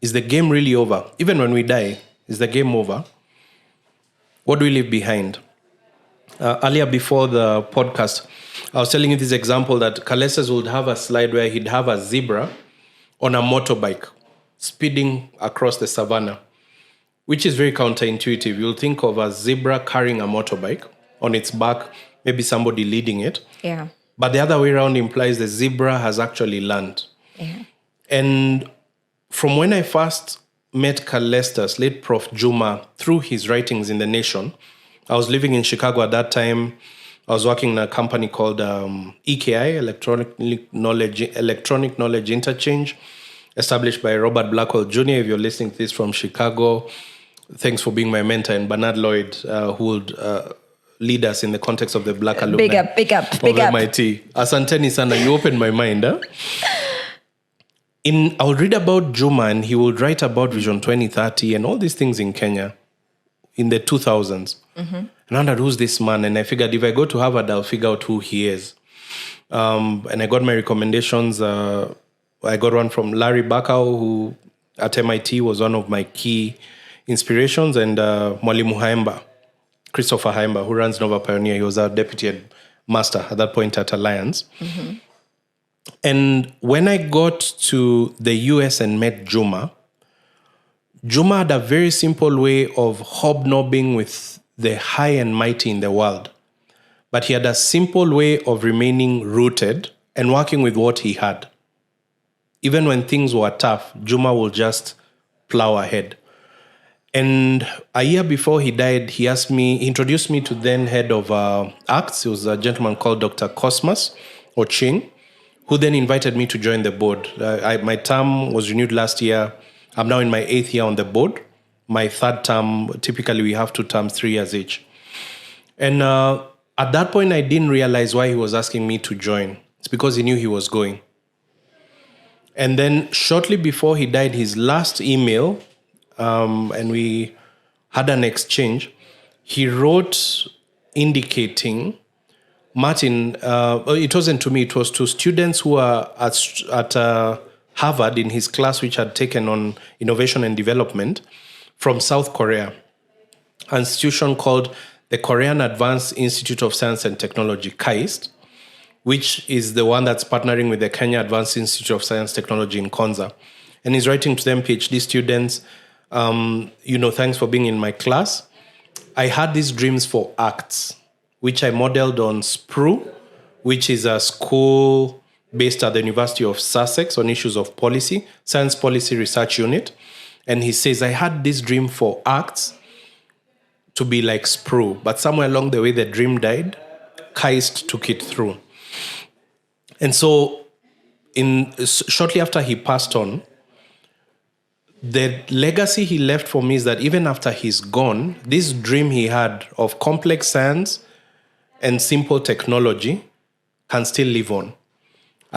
is the game really over? Even when we die, is the game over? What do we leave behind? Earlier before the podcast, I was telling you this example that Calestous would have a slide where he'd have a zebra on a motorbike speeding across the savannah, which is very counterintuitive. You'll think of a zebra carrying a motorbike on its back, maybe somebody leading it. Yeah. But the other way around implies the zebra has actually learned. Yeah. And from when I first met Calestous, late Prof. Juma, through his writings in The Nation, I was living in Chicago at that time. I was working in a company called EKI, Electronic Knowledge Interchange, established by Robert Blackwell Jr. If you're listening to this from Chicago, thanks for being my mentor, and Bernard Lloyd, who would lead us in the context of the Black alumni. Big up. MIT. Asanteni sana, you opened my mind. Huh? I would read about Juma, and he would write about Vision 2030 and all these things in Kenya in the 2000s. Mm-hmm. And I wondered, who's this man? And I figured if I go to Harvard, I'll figure out who he is. And I got my recommendations. I got one from Larry Bakau, who at MIT was one of my key inspirations, and Mwalimu Haemba, Christopher Haemba, who runs Nova Pioneer. He was our deputy master at that point at Alliance. Mm-hmm. And when I got to the US and met Juma had a very simple way of hobnobbing with the high and mighty in the world. But he had a simple way of remaining rooted and working with what he had. Even when things were tough, Juma will just plow ahead. And a year before he died, he introduced me to then head of ACTS. It was a gentleman called Dr. Cosmas Oching, who then invited me to join the board. My term was renewed last year. I'm now in my 8th year on the board. My 3rd term, typically we have 2 terms, 3 years each. And at that point, I didn't realize why he was asking me to join. It's because he knew he was going. And then shortly before he died, his last email, and we had an exchange, he wrote indicating, Martin, it wasn't to me, it was to students who are at Harvard in his class, which had taken on innovation and development from South Korea, an institution called the Korean Advanced Institute of Science and Technology, KAIST, which is the one that's partnering with the Kenya Advanced Institute of Science and Technology in Konza. And he's writing to them, PhD students, thanks for being in my class. I had these dreams for ACTS, which I modeled on SPRU, which is a school based at the University of Sussex on issues of policy, Science Policy Research Unit. And he says, I had this dream for ACTS to be like SPRU, but somewhere along the way, the dream died. KAIST took it through. And so shortly after he passed on, the legacy he left for me is that even after he's gone, this dream he had of complex science and simple technology can still live on.